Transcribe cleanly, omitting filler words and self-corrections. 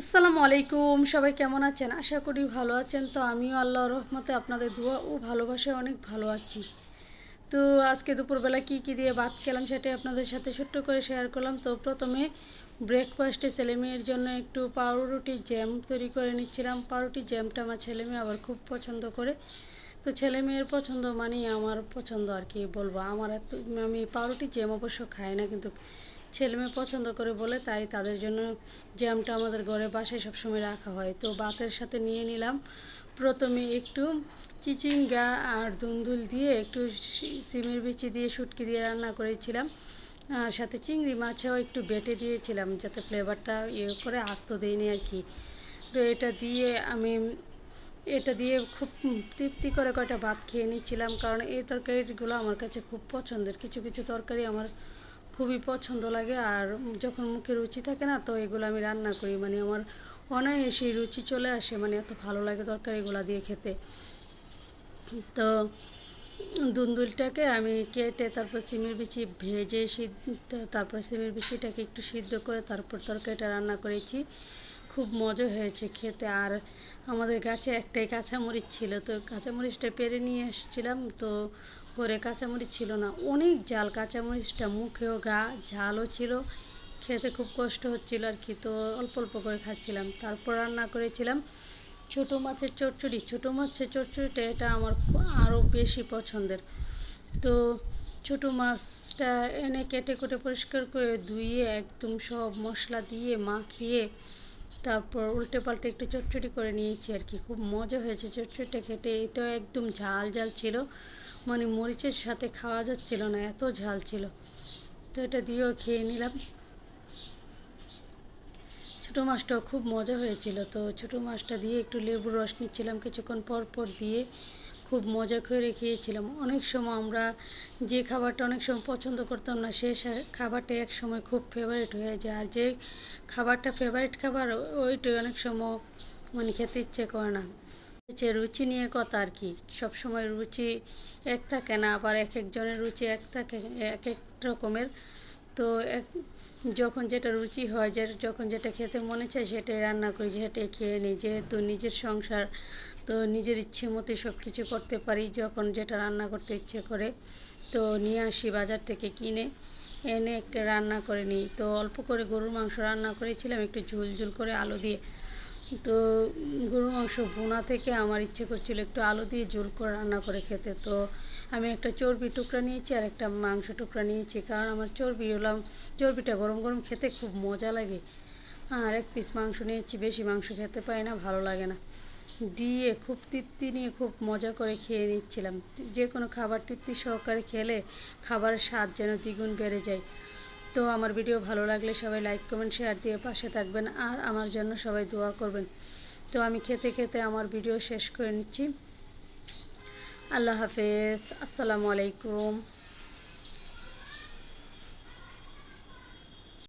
আসসালামু আলাইকুম, সবাই কেমন আছেন? আশা করি ভালো আছেন। তো আমিও আল্লাহর রহমতে আপনাদের দোয়া ও ভালোবাসায় অনেক ভালো আছি। তো আজকে দুপুরবেলা কি দিয়ে ভাত খেলাম সেটাই আপনাদের সাথে ছোট্ট করে শেয়ার করলাম। তো প্রথমে ব্রেকফাস্টে ছেলেমেয়ের জন্য একটু পাউরুটি জ্যাম তৈরি করে নিচ্ছিলাম। পাউরুটি জ্যামটা আমার ছেলেমেয়ে আবার খুব পছন্দ করে। তো ছেলে মেয়ের পছন্দ মানেই আমার পছন্দ, আর কি বলবো। আমি পাউরুটি জ্যাম অবশ্য খাই না, কিন্তু ছেলে মেয়ে পছন্দ করে বলে তাই তাদের জন্য জ্যামটা আমাদের ঘরে বাসায় সবসময় রাখা হয়। তো ভাতের সাথে নিয়ে নিলাম প্রথমে একটু চিচিঙ্গা আর দুন্দুল দিয়ে একটু সিমের বিচি দিয়ে শুটকি দিয়ে রান্না করেছিলাম। সাথে চিংড়ি মাছও একটু বেটে দিয়েছিলাম যাতে ফ্লেভারটা করে আস্ত দেয়নি আর কি। তো এটা দিয়ে খুব তৃপ্তি করে কয়টা ভাত খেয়ে নিচ্ছিলাম, কারণ এই তরকারিগুলো আমার কাছে খুব পছন্দের। কিছু কিছু তরকারি আমার খুবই পছন্দ লাগে, আর যখন মুখে রুচি থাকে না, তো এগুলো আমি রান্না করি, মানে আমার অনায়াসে রুচি চলে আসে, মানে এত ভালো লাগে তরকারিগুলো দিয়ে খেতে। তো দুন্দুলটাকে আমি কেটে তারপর সিমের বিচি ভেজে তারপর সিমের বিচিটাকে একটু সিদ্ধ করে তারপর তরকারিটা রান্না করেছি। খুব মজা হয়েছে খেতে। আর আমাদের গাছে একটাই কাঁচামরিচ ছিল, তো কাঁচামরিচটা পেরে নিয়ে এসেছিলাম। তো ঘরে কাঁচামরিচ ছিল না, অনেক ঝাল কাঁচামরিচটা, মুখেও ঝালও ছিল, খেতে খুব কষ্ট হচ্ছিল আর কি। তো অল্প অল্প করে খাচ্ছিলাম। তারপর রান্না করেছিলাম ছোটো মাছের চচ্চড়ি। ছোটো মাছের চচ্চড়িটা এটা আমার আরও বেশি পছন্দের। তো ছোটো মাছটা এনে কেটে কুটে পরিষ্কার করে ধুয়ে একদম সব মশলা দিয়ে মাখিয়ে তারপর উল্টে পাল্টে একটু চচ্চড়ি করে নিয়েছি আর কি। খুব মজা হয়েছে চচ্চড়িটা খেতে। এটাও একদম ঝাল ঝাল ছিল, মানে মরিচের সাথে খাওয়া যাচ্ছিল না, এত ঝাল ছিল। তো এটা দিয়েও খেয়ে নিলাম। ছোটো মাছটাও খুব মজা হয়েছিল। তো ছোটো মাছটা দিয়ে একটু লেবুর রস নিচ্ছিলাম কিছুক্ষণ পর পর দিয়ে, খুব মজা করে খেয়েছিলাম। অনেক সময় আমরা যে খাবারটা অনেক সময় পছন্দ করতাম না, সে খাবারটা এক সময় খুব ফেভারিট হয়ে যায়। আর যে খাবারটা ফেভারিট খাবার ওইটাই অনেক সময় মানে খেতে ইচ্ছে করে না। রুচি নিয়ে কথা আর কি, সব সময় রুচি এক থাকে না, আবার এক একজনের রুচি এক থাকে, এক এক রকমের। তো যখন যেটা রুচি হয়, যখন যেটা খেতে মনে চায় সেটাই রান্না করি, সেটাই খেয়ে নিই। যেহেতু নিজের সংসার, তো নিজের ইচ্ছে মতো সব কিছু করতে পারি। যখন যেটা রান্না করতে ইচ্ছে করে তো নিয়ে আসি বাজার থেকে কিনে এনে রান্না করে নিই। তো অল্প করে গরুর মাংস রান্না করেছিলাম একটু ঝুল ঝুল করে আলু দিয়ে। তো গরুর মাংস ভুনা থেকে আমার ইচ্ছে করছিল একটু আলু দিয়ে ঝোল করে রান্না করে খেতে। তো আমি একটা চর্বি টুকরা নিয়েছি আর একটা মাংস টুকরা নিয়েছি, কারণ আমার চর্বিটা গরম গরম খেতে খুব মজা লাগে। আর এক পিস মাংস নিয়েছি, বেশি মাংস খেতে পারি না, ভালো লাগে না। দিয়ে খুব তৃপ্তি নিয়ে খুব মজা করে খেয়ে নিচ্ছিলাম। যে কোনো খাবার তৃপ্তি সহকারে খেলে খাবারের স্বাদ যেন দ্বিগুণ বেড়ে যায়। তো আমার ভিডিও ভালো লাগলে সবাই লাইক কমেন্ট শেয়ার দিয়ে পাশে থাকবেন, আর আমার জন্য সবাই দোয়া করবেন। তো আমি খেতে খেতে আমার ভিডিও শেষ করে নিচ্ছি। আল্লাহ হাফেজ, আসসালামু আলাইকুম।